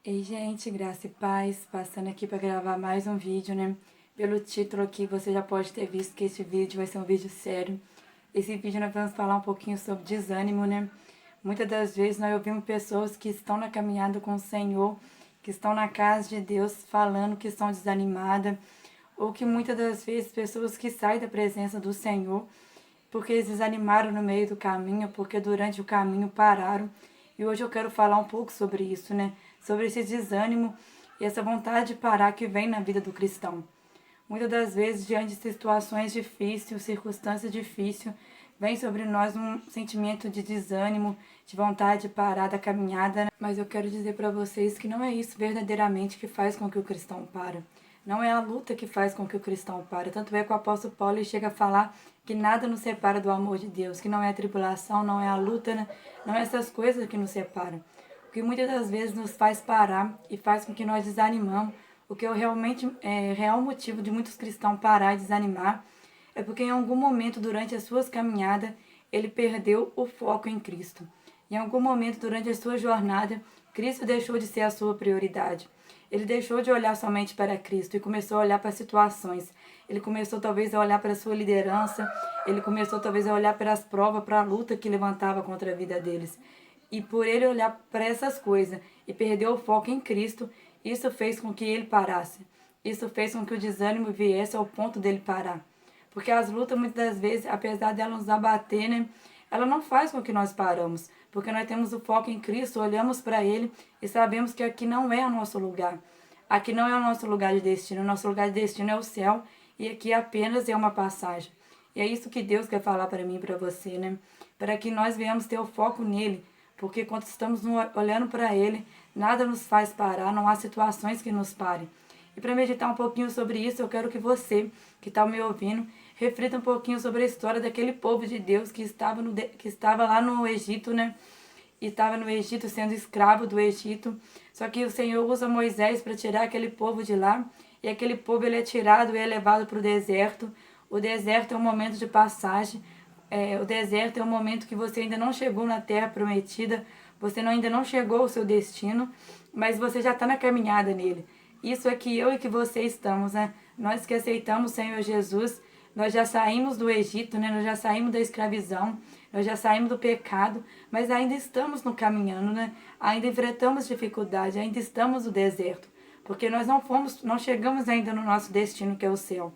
Ei, gente, graça e paz, passando aqui para gravar mais um vídeo, né? Pelo título aqui, você já pode ter visto que esse vídeo vai ser um vídeo sério. Esse vídeo nós vamos falar um pouquinho sobre desânimo, né? Muitas das vezes nós ouvimos pessoas que estão na caminhada com o Senhor, que estão na casa de Deus, falando que estão desanimadas, ou que muitas das vezes pessoas que saem da presença do Senhor porque eles desanimaram no meio do caminho, porque durante o caminho pararam. E hoje eu quero falar um pouco sobre isso, né? Sobre esse desânimo e essa vontade de parar que vem na vida do cristão. Muitas das vezes, diante de situações difíceis, circunstâncias difíceis, vem sobre nós um sentimento de desânimo, de vontade de parar da caminhada, né? Mas eu quero dizer para vocês que não é isso verdadeiramente que faz com que o cristão para. Não é a luta que faz com que o cristão para. Tanto é que o apóstolo Paulo chega a falar que nada nos separa do amor de Deus, que não é a tribulação, não é a luta, né? Não é essas coisas que nos separam. O que muitas das vezes nos faz parar e faz com que nós desanimamos, o que é realmente real motivo de muitos cristãos parar e desanimar, é porque em algum momento durante as suas caminhadas ele perdeu o foco em Cristo. Em algum momento durante a sua jornada, Cristo deixou de ser a sua prioridade. Ele deixou de olhar somente para Cristo e começou a olhar para situações. Ele começou talvez a olhar para a sua liderança, ele começou talvez a olhar para as provas, para a luta que levantava contra a vida deles. E por ele olhar para essas coisas e perder o foco em Cristo, isso fez com que ele parasse. Isso fez com que o desânimo viesse ao ponto dele parar. Porque as lutas, muitas das vezes, apesar de elas nos abater, né, ela não faz com que nós paramos. Porque nós temos o foco em Cristo, olhamos para Ele e sabemos que aqui não é o nosso lugar. Aqui não é o nosso lugar de destino. O nosso lugar de destino é o céu e aqui apenas é uma passagem. E é isso que Deus quer falar para mim e para você, né? Para que nós venhamos ter o foco nele. Porque quando estamos olhando para Ele, nada nos faz parar, não há situações que nos parem. E para meditar um pouquinho sobre isso, eu quero que você, que está me ouvindo, reflita um pouquinho sobre a história daquele povo de Deus que estava lá no Egito, né? E estava no Egito sendo escravo do Egito. Só que o Senhor usa Moisés para tirar aquele povo de lá. E aquele povo ele é tirado e é levado para o deserto. O deserto é um momento de passagem. O deserto é um momento que você ainda não chegou na terra prometida. Você ainda não chegou ao seu destino. Mas você já está na caminhada nele. Isso é que eu e que você estamos, né? Nós que aceitamos o Senhor Jesus, nós já saímos do Egito, né? Nós já saímos da escravidão, nós já saímos do pecado, mas ainda estamos no caminhando, né? Ainda enfrentamos dificuldade, ainda estamos no deserto, porque nós não chegamos ainda no nosso destino, que é o céu.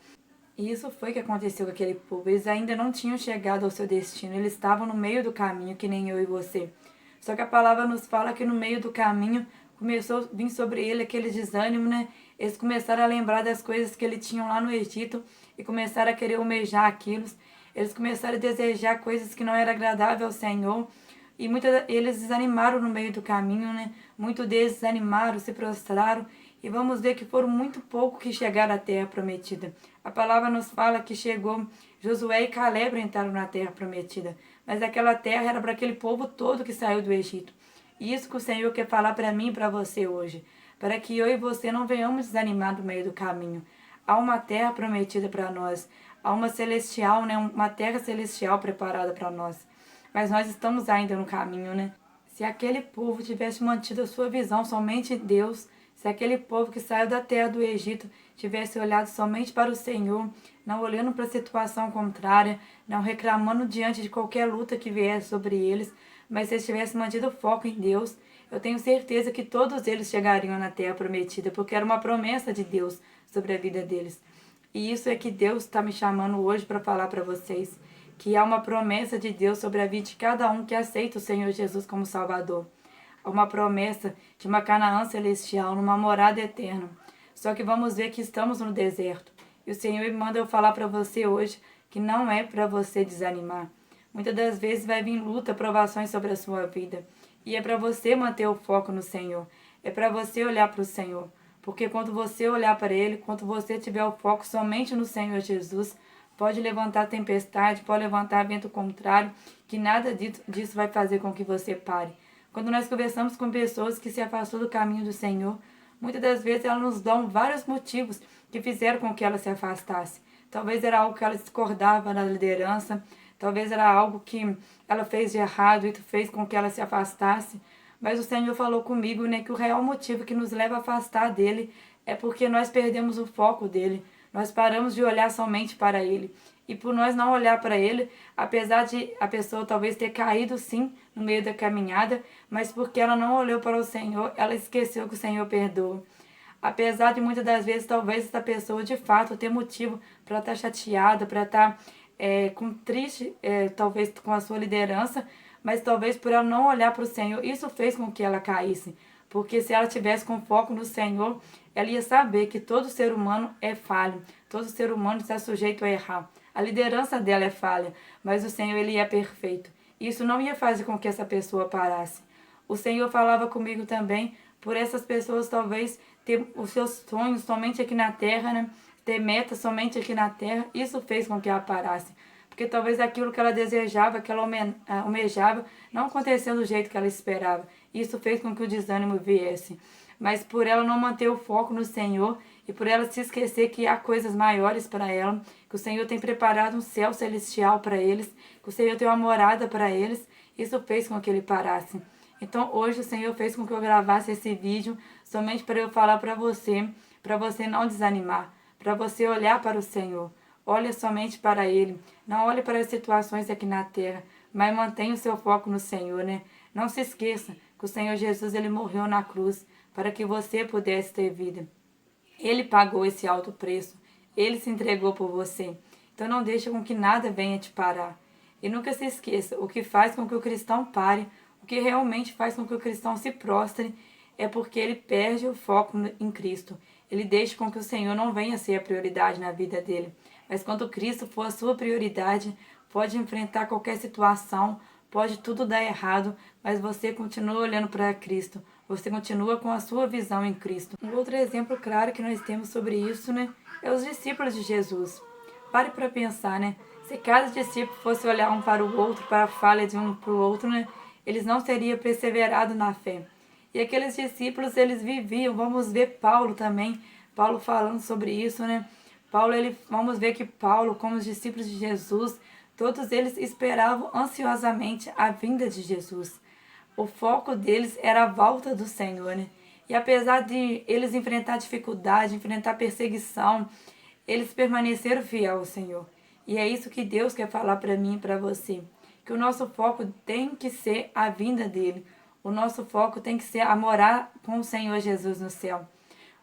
E isso foi o que aconteceu com aquele povo. Eles ainda não tinham chegado ao seu destino, eles estavam no meio do caminho, que nem eu e você. Só que a palavra nos fala que no meio do caminho começou a vir sobre ele aquele desânimo, né? Eles começaram a lembrar das coisas que eles tinham lá no Egito e começaram a querer almejar aquilo. Eles começaram a desejar coisas que não eram agradáveis ao Senhor. E eles desanimaram no meio do caminho, né? Muitos deles desanimaram, se prostraram. E vamos ver que foram muito poucos que chegaram à terra prometida. A palavra nos fala que chegou Josué e Caleb entraram na terra prometida. Mas aquela terra era para aquele povo todo que saiu do Egito. E isso que o Senhor quer falar para mim e para você hoje. Para que eu e você não venhamos desanimar no meio do caminho. Há uma terra prometida para nós. Há uma celestial, né? Uma terra celestial preparada para nós. Mas nós estamos ainda no caminho, né? Se aquele povo tivesse mantido a sua visão somente em Deus, se aquele povo que saiu da terra do Egito tivesse olhado somente para o Senhor, não olhando para a situação contrária, não reclamando diante de qualquer luta que viesse sobre eles, mas se eles tivessem mantido o foco em Deus, eu tenho certeza que todos eles chegariam na terra prometida, porque era uma promessa de Deus sobre a vida deles. E isso é que Deus está me chamando hoje para falar para vocês, que há uma promessa de Deus sobre a vida de cada um que aceita o Senhor Jesus como Salvador. Há uma promessa de uma Canaã celestial, numa morada eterna. Só que vamos ver que estamos no deserto. E o Senhor me manda eu falar para você hoje que não é para você desanimar. Muitas das vezes vai vir luta, provações sobre a sua vida. E é para você manter o foco no Senhor. É para você olhar para o Senhor. Porque quando você olhar para Ele, quando você tiver o foco somente no Senhor Jesus, pode levantar tempestade, pode levantar vento contrário, que nada disso vai fazer com que você pare. Quando nós conversamos com pessoas que se afastou do caminho do Senhor, muitas das vezes elas nos dão vários motivos que fizeram com que ela se afastasse. Talvez era algo que ela discordava da liderança, talvez era algo que ela fez de errado e fez com que ela se afastasse. mas o Senhor falou comigo, né, que o real motivo que nos leva a afastar dele é porque nós perdemos o foco dele. Nós paramos de olhar somente para ele. E por nós não olhar para ele, apesar de a pessoa talvez ter caído sim no meio da caminhada, mas porque ela não olhou para o Senhor, ela esqueceu que o Senhor perdoa. Apesar de muitas das vezes, talvez essa pessoa de fato ter motivo para estar chateada, para estar com triste, talvez com a sua liderança, mas talvez por ela não olhar para o Senhor, isso fez com que ela caísse. Porque se ela tivesse com foco no Senhor, ela ia saber que todo ser humano é falho, todo ser humano está sujeito a errar. A liderança dela é falha, mas o Senhor ele é perfeito. Isso não ia fazer com que essa pessoa parasse. O Senhor falava comigo também por essas pessoas talvez ter os seus sonhos somente aqui na terra, né? Ter metas somente aqui na terra. Isso fez com que ela parasse. Porque talvez aquilo que ela desejava, que ela almejava, não aconteceu do jeito que ela esperava. Isso fez com que o desânimo viesse. Mas por ela não manter o foco no Senhor e por ela se esquecer que há coisas maiores para ela, que o Senhor tem preparado um céu celestial para eles, que o Senhor tem uma morada para eles, isso fez com que ele parasse. Então hoje o Senhor fez com que eu gravasse esse vídeo somente para eu falar para você não desanimar, para você olhar para o Senhor. Olhe somente para Ele, não olhe para as situações aqui na terra, mas mantenha o seu foco no Senhor, né? Não se esqueça que o Senhor Jesus ele morreu na cruz para que você pudesse ter vida. Ele pagou esse alto preço, Ele se entregou por você. Então não deixe com que nada venha te parar. E nunca se esqueça, o que faz com que o cristão pare, o que realmente faz com que o cristão se prostre, é porque ele perde o foco em Cristo. Ele deixa com que o Senhor não venha ser a prioridade na vida dele. Mas quando Cristo for a sua prioridade, pode enfrentar qualquer situação, pode tudo dar errado, mas você continua olhando para Cristo. Você continua com a sua visão em Cristo. Um outro exemplo claro que nós temos sobre isso, né, é os discípulos de Jesus. Pare para pensar, né? Se cada discípulo fosse olhar um para o outro, para a falha de um para o outro, né, eles não seriam perseverados na fé. E aqueles discípulos, eles viviam, vamos ver Paulo também, Paulo falando sobre isso, né? Vamos ver que Paulo, como os discípulos de Jesus, todos eles esperavam ansiosamente a vinda de Jesus. O foco deles era a volta do Senhor, né? E apesar de eles enfrentar dificuldade, enfrentar perseguição, eles permaneceram fiéis ao Senhor. E é isso que Deus quer falar para mim e para você. Que o nosso foco tem que ser a vinda dele. O nosso foco tem que ser a morar com o Senhor Jesus no céu.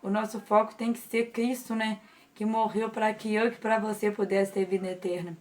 O nosso foco tem que ser Cristo, né? Que morreu para que eu e para você pudesse ter vida eterna.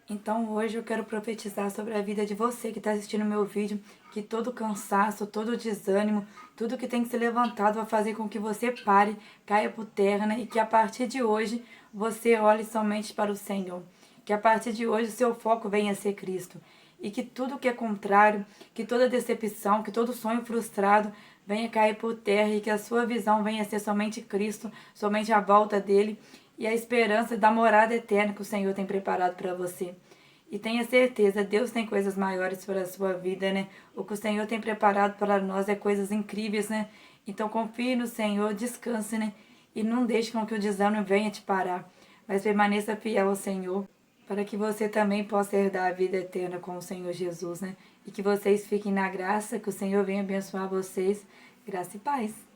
Então hoje eu quero profetizar sobre a vida de você que está assistindo o meu vídeo, que todo cansaço, todo desânimo, tudo que tem que ser levantado vai fazer com que você pare, caia por terra, né? E que a partir de hoje você olhe somente para o Senhor. Que a partir de hoje o seu foco venha a ser Cristo. E que tudo que é contrário, que toda decepção, que todo sonho frustrado venha cair por terra e que a sua visão venha a ser somente Cristo, somente a volta dele e a esperança da morada eterna que o Senhor tem preparado para você. E tenha certeza, Deus tem coisas maiores para a sua vida, né? O que o Senhor tem preparado para nós é coisas incríveis, né? Então confie no Senhor, descanse, né? E não deixe com que o desânimo venha te parar, mas permaneça fiel ao Senhor, para que você também possa herdar a vida eterna com o Senhor Jesus, né? E que vocês fiquem na graça, que o Senhor venha abençoar vocês. Graça e paz.